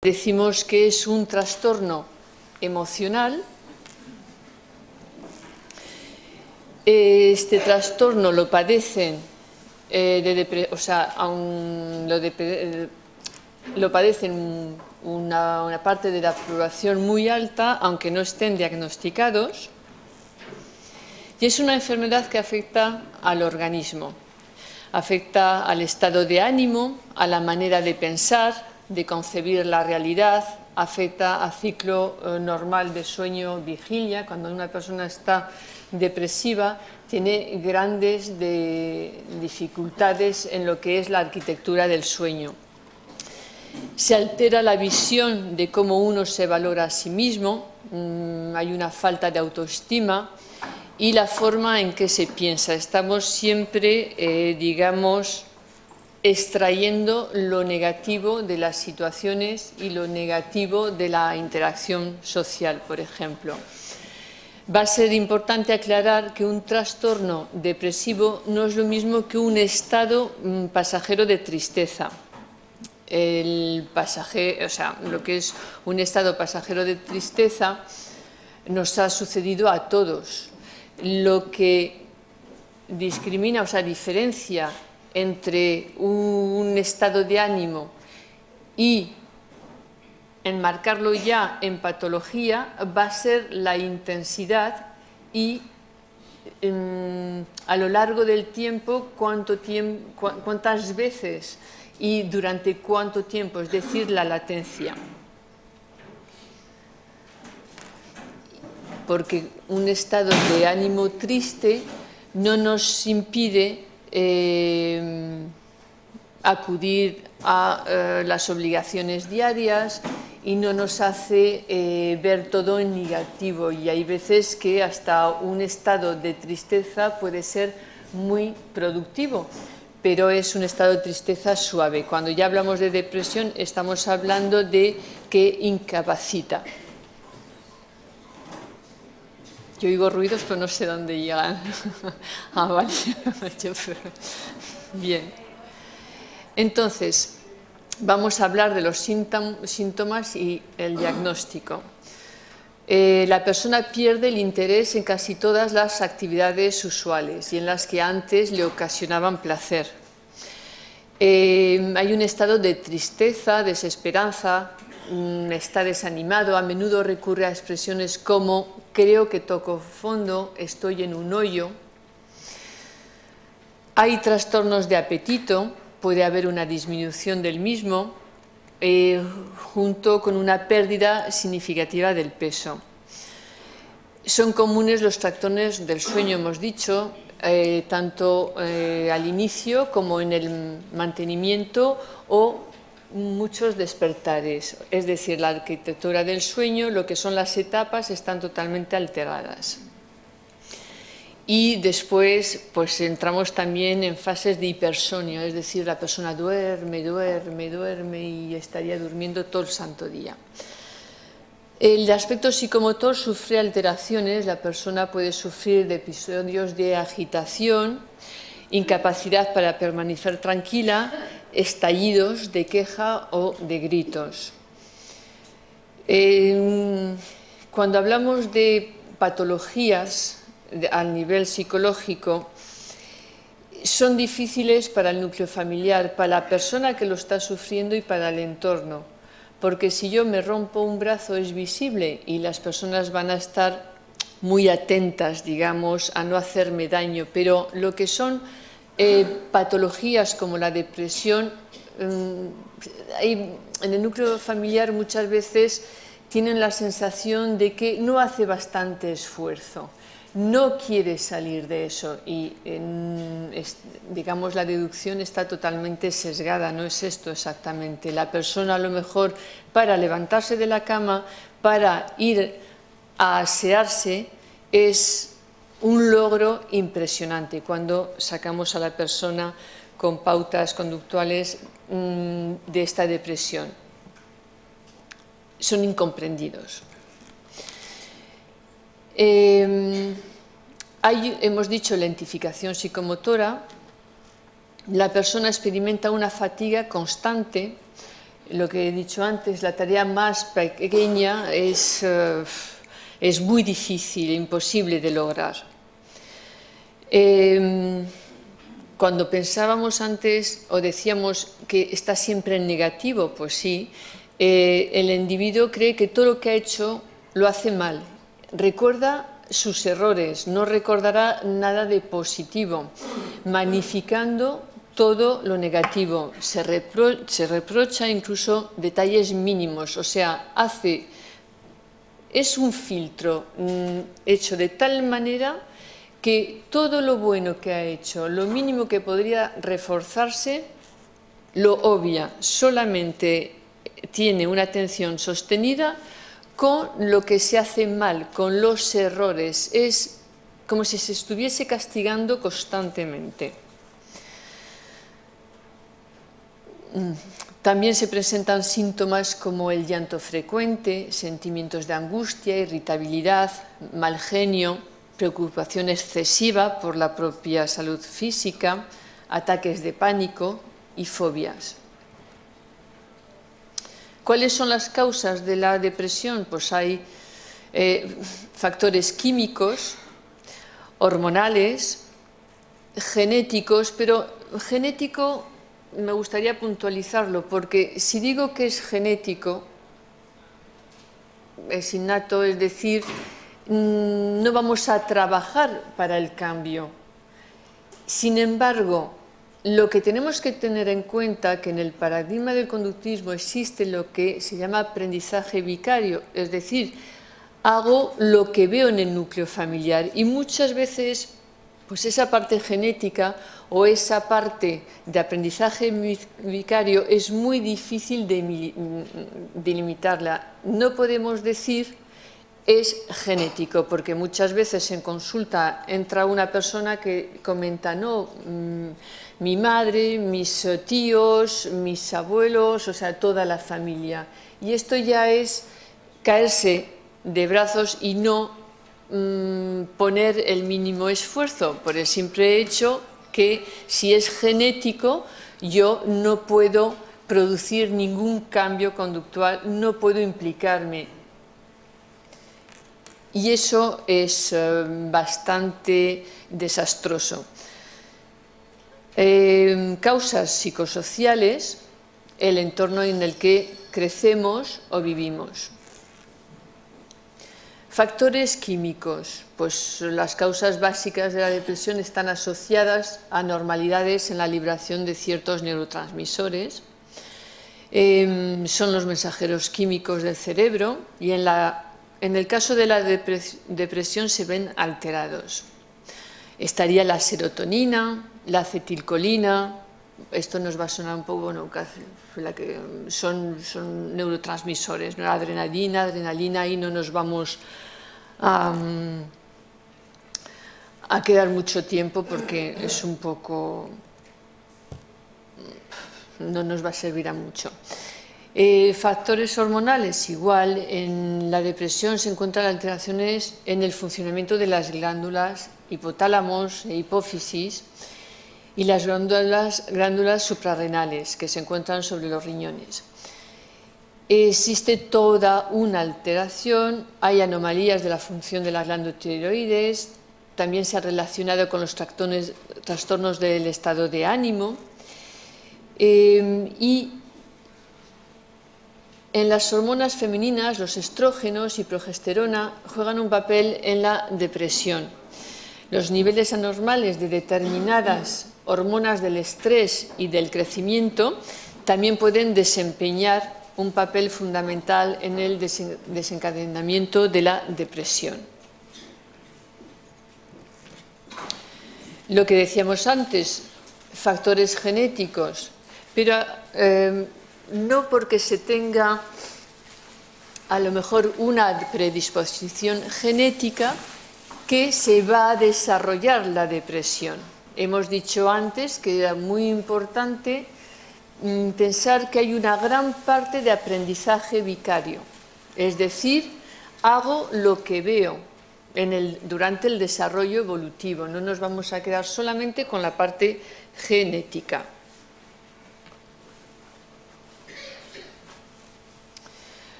Decimos que es un trastorno emocional. Este trastorno lo padecen, lo padecen una parte de la población muy alta, aunque no estén diagnosticados, y es una enfermedad que afecta al organismo, afecta al estado de ánimo, a la manera de pensar, de concebir la realidad, afecta al ciclo normal de sueño-vigilia. Cuando una persona está depresiva, tiene grandes dificultades en lo que es la arquitectura del sueño. Se altera la visión de cómo uno se valora a sí mismo, hay una falta de autoestima y la forma en que se piensa. Estamos siempre, extrayendo lo negativo de las situaciones y lo negativo de la interacción social, por ejemplo. Va a ser importante aclarar que un trastorno depresivo no es lo mismo que un estado pasajero de tristeza. Lo que es un estado pasajero de tristeza nos ha sucedido a todos. Lo que discrimina, diferencia entre un estado de ánimo y enmarcarlo ya en patología va a ser la intensidad y a lo largo del tiempo, cuántas veces y durante cuánto tiempo, es decir, la latencia. Porque un estado de ánimo triste no nos impide acudir a las obligaciones diarias y no nos hace ver todo en negativo, y hay veces que hasta un estado de tristeza puede ser muy productivo, pero es un estado de tristeza suave. Cuando ya hablamos de depresión estamos hablando de que incapacita. Yo oigo ruidos, pero no sé dónde llegan. Vale. Bien. Entonces, vamos a hablar de los síntomas y el diagnóstico. La persona pierde el interés en casi todas las actividades usuales y en las que antes le ocasionaban placer. Hay un estado de tristeza, desesperanza, está desanimado, a menudo recurre a expresiones como creo que toco fondo, estoy en un hoyo. Hay trastornos de apetito, puede haber una disminución del mismo, junto con una pérdida significativa del peso. Son comunes los trastornos del sueño, hemos dicho, tanto al inicio como en el mantenimiento o muchos despertares, es decir, la arquitectura del sueño, lo que son las etapas, están totalmente alteradas. Y después pues entramos también en fases de hipersomnio, es decir, la persona duerme y estaría durmiendo todo el santo día. El aspecto psicomotor sufre alteraciones, la persona puede sufrir de episodios de agitación, incapacidad para permanecer tranquila, estallidos de queja o de gritos. Cuando hablamos de patologías al nivel psicológico, son difíciles para el núcleo familiar, para la persona que lo está sufriendo y para el entorno, porque si yo me rompo un brazo es visible y las personas van a estar muy atentas, a no hacerme daño, pero lo que son patologías como la depresión, en el núcleo familiar muchas veces tienen la sensación de que no hace bastante esfuerzo, no quiere salir de eso y la deducción está totalmente sesgada, no es esto exactamente. La persona a lo mejor para levantarse de la cama, para ir a asearse, es un logro impresionante cuando sacamos a la persona con pautas conductamente de esta depresión. Son incomprendidos. Hemos dicho lentificación psicomotora. La persona experimenta una fatiga constante, lo que he dicho antes, la tarea más pequeña es muy difícil, imposible de lograr. Cuando pensábamos antes o decíamos que está siempre en negativo, pues sí, el individuo cree que todo lo que ha hecho lo hace mal. Recuerda sus errores, no recordará nada de positivo, magnificando todo lo negativo. Se reprocha incluso detalles mínimos, o sea, es un filtro hecho de tal manera que todo lo bueno que ha hecho, lo mínimo que podría reforzarse, lo obvia, solamente tiene una atención sostenida con lo que se hace mal, con los errores. Es como si se estuviese castigando constantemente. También se presentan síntomas como el llanto frecuente, sentimientos de angustia, irritabilidad, mal genio, preocupación excesiva por la propia salud física, ataques de pánico y fobias. ¿Cuáles son las causas de la depresión? Pues hay factores químicos, hormonales, genéticos, pero genético me gustaría puntualizarlo, porque si digo que es genético, es innato, es decir, no vamos a trabajar para el cambio. Sin embargo, lo que tenemos que tener en cuenta que en el paradigma del conductismo existe lo que se llama aprendizaje vicario, es decir, hago lo que veo en el núcleo familiar y muchas veces pues esa parte genética o esa parte de aprendizaje vicario es muy difícil de delimitarla. No podemos decir es genético, porque muchas veces en consulta entra una persona que comenta, no, mi madre, mis tíos, mis abuelos, o sea, toda la familia. Y esto ya es caerse de brazos y no poner el mínimo esfuerzo, por el simple hecho que si es genético yo no puedo producir ningún cambio conductual, no puedo implicarme. Y eso es bastante desastroso. Causas psicosociales, el entorno en el que crecemos o vivimos. Factores químicos, pues las causas básicas de la depresión están asociadas a anormalidades en la liberación de ciertos neurotransmisores. Son los mensajeros químicos del cerebro y en el caso de la depresión se ven alterados. Estaría la serotonina, la acetilcolina, esto nos va a sonar un poco, bueno, son neurotransmisores, ¿no? La adrenalina, y no nos vamos a quedar mucho tiempo porque es un poco, no nos va a servir a mucho. Factores hormonales, igual, en la depresión se encuentran alteraciones en el funcionamiento de las glándulas hipotálamos e hipófisis y las glándulas suprarrenales que se encuentran sobre los riñones. Existe toda una alteración, hay anomalías de la función de las glándulas tiroides, también se ha relacionado con los trastornos del estado de ánimo y en las hormonas femeninas, los estrógenos y progesterona juegan un papel en la depresión. Los niveles anormales de determinadas hormonas del estrés y del crecimiento también pueden desempeñar un papel fundamental en el desencadenamiento de la depresión. Lo que decíamos antes, factores genéticos, pero no porque se tenga a lo mejor una predisposición genética que se va a desarrollar la depresión. Hemos dicho antes que era muy importante pensar que hay una gran parte de aprendizaje vicario, es decir, hago lo que veo durante el desarrollo evolutivo, no nos vamos a quedar solamente con la parte genética.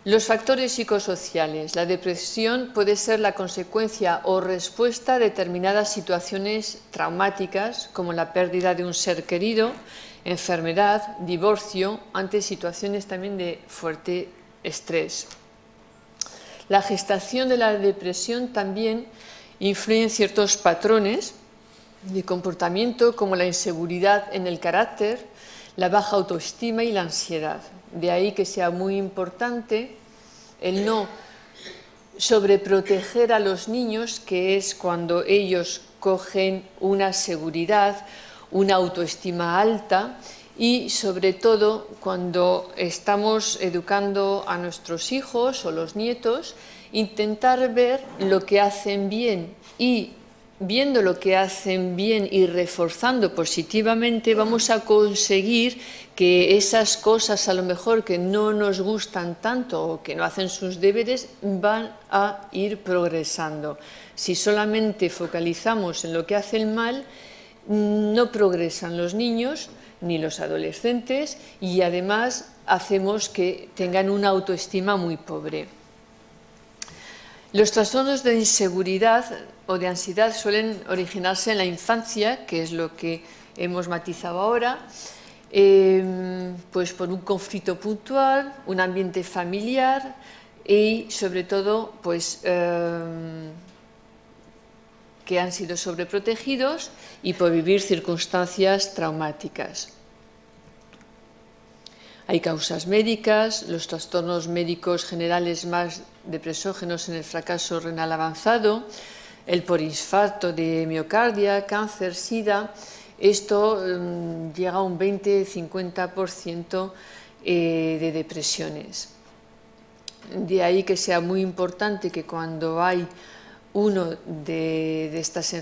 Los factores psicosociales. La depresión puede ser la consecuencia o respuesta a determinadas situaciones traumáticas, como la pérdida de un ser querido, enfermedad, divorcio, ante situaciones también de fuerte estrés. La gestación de la depresión también influye en ciertos patrones de comportamiento, como la inseguridad en el carácter, la baja autoestima y la ansiedad. De ahí que sea muy importante el no sobreproteger a los niños, que es cuando ellos cogen una seguridad, una autoestima alta, y sobre todo cuando estamos educando a nuestros hijos o los nietos, intentar ver lo que hacen bien, y viendo lo que hacen bien y reforzando positivamente, vamos a conseguir que esas cosas a lo mejor que no nos gustan tanto o que no hacen sus deberes van a ir progresando. Si solamente focalizamos en lo que hacen mal, no progresan los niños ni los adolescentes, y además hacemos que tengan una autoestima muy pobre. Los trastornos de inseguridad o de ansiedad suelen originarse en la infancia, que es lo que hemos matizado ahora, pues por un conflicto puntual, un ambiente familiar y sobre todo pues, que han sido sobreprotegidos y por vivir circunstancias traumáticas. Hay causas médicas, los trastornos médicos generales más depresógenos en el fracaso renal avanzado, el por infarto de miocardio, cáncer, sida. Esto llega a un 20-50% de depresiones. De ahí que sea muy importante que cuando hay una de estas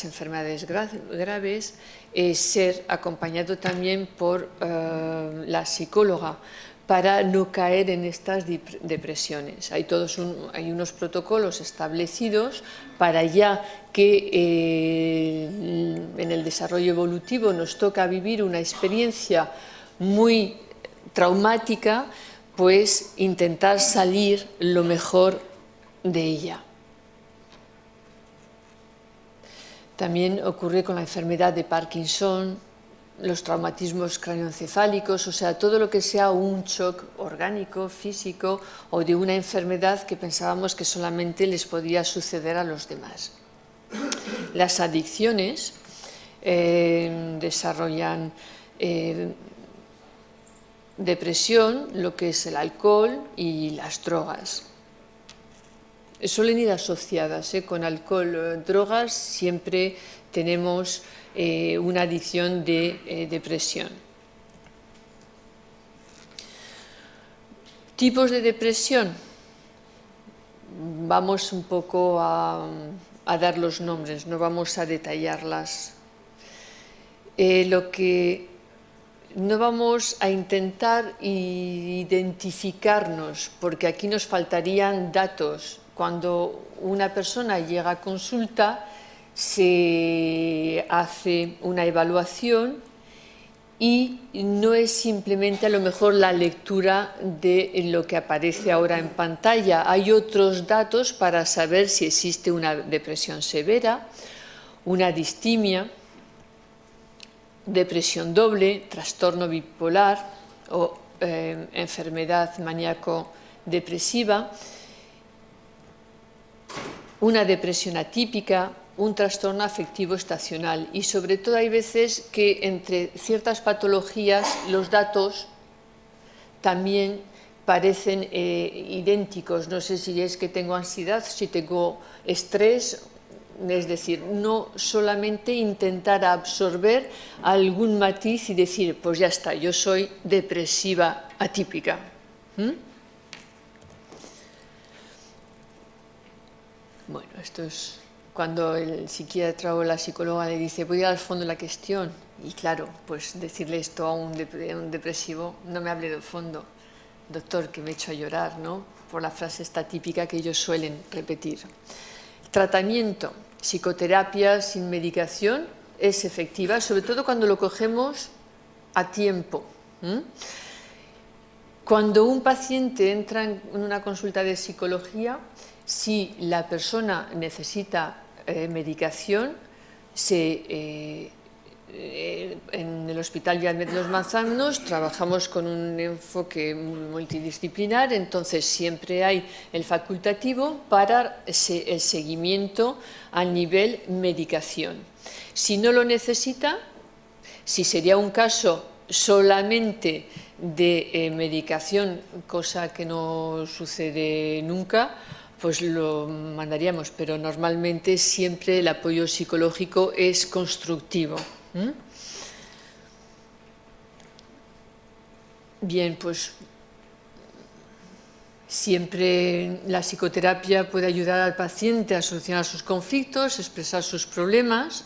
enfermedades graves, ser acompañado también por la psicóloga para no caer en estas depresiones. Hay unos protocolos establecidos para ya que en el desarrollo evolutivo nos toca vivir una experiencia muy traumática, pues intentar salir lo mejor de ella. También ocurre con la enfermedad de Parkinson, los traumatismos craneoencefálicos, o sea, todo lo que sea un shock orgánico, físico o de una enfermedad que pensábamos que solamente les podía suceder a los demás. Las adicciones desarrollan depresión, lo que es el alcohol y las drogas. Suelen ir asociadas, con alcohol, drogas, siempre tenemos una adicción de depresión. Tipos de depresión. Vamos un poco a dar los nombres, no vamos a detallarlas. Lo que no vamos a intentar identificarnos, porque aquí nos faltarían datos. Cuando una persona llega a consulta, se hace una evaluación y no es simplemente a lo mejor la lectura de lo que aparece ahora en pantalla. Hay otros datos para saber si existe una depresión severa, una distimia, depresión doble, trastorno bipolar o enfermedad maníaco-depresiva, una depresión atípica, un trastorno afectivo estacional, y sobre todo hay veces que entre ciertas patologías los datos también parecen idénticos. No sé si es que tengo ansiedad, si tengo estrés, es decir, no solamente intentar absorber algún matiz y decir, pues ya está, yo soy depresiva atípica. Bueno, esto es cuando el psiquiatra o la psicóloga le dice, voy al fondo de la cuestión. Y claro, pues decirle esto a un depresivo, no me hable del fondo, doctor, que me echo a llorar, ¿no? Por la frase esta típica que ellos suelen repetir. Tratamiento, psicoterapia sin medicación es efectiva, sobre todo cuando lo cogemos a tiempo. Cuando un paciente entra en una consulta de psicología, si la persona necesita medicación, en el Hospital Villamet de los Manzanos trabajamos con un enfoque multidisciplinar, entonces siempre hay el facultativo para el seguimiento a nivel medicación. Si no lo necesita, si sería un caso solamente de medicación, cosa que no sucede nunca, pues lo mandaríamos, pero normalmente siempre el apoyo psicológico es constructivo. Bien, pues siempre la psicoterapia puede ayudar al paciente a solucionar sus conflictos, expresar sus problemas.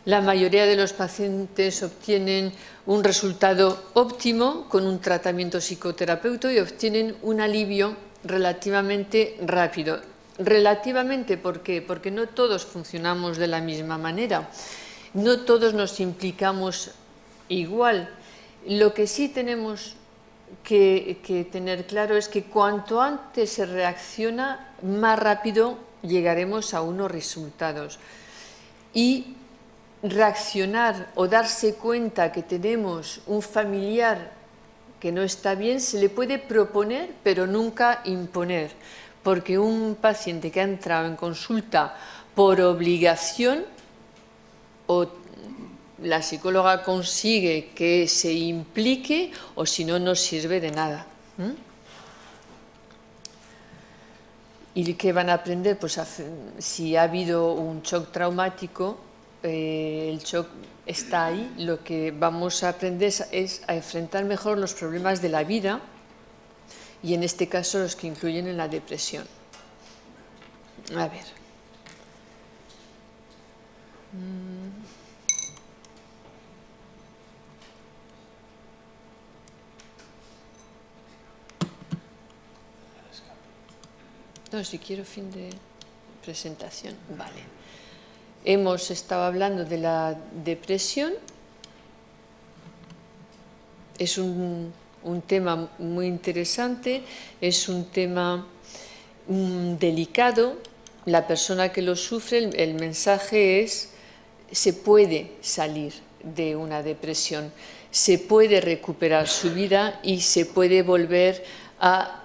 La mayoría de los pacientes obtienen un resultado óptimo con un tratamiento psicoterapéutico y obtienen un alivio relativamente rápido. Relativamente, ¿por qué? Porque no todos funcionamos de la misma manera, no todos nos implicamos igual. Lo que sí tenemos que tener claro es que cuanto antes se reacciona, más rápido llegaremos a unos resultados. Y reaccionar o darse cuenta que tenemos un familiar que no está bien, se le puede proponer, pero nunca imponer, porque un paciente que ha entrado en consulta por obligación, o la psicóloga consigue que se implique, o si no, no sirve de nada. ¿Y qué van a aprender? Pues si ha habido un shock traumático, el shock está ahí, lo que vamos a aprender es a enfrentar mejor los problemas de la vida, y en este caso los que incluyen en la depresión. A ver. No, si quiero fin de presentación. Vale. Hemos estado hablando de la depresión. Es un tema muy interesante, es un tema delicado. La persona que lo sufre, el mensaje es: se puede salir de una depresión, se puede recuperar su vida y se puede volver a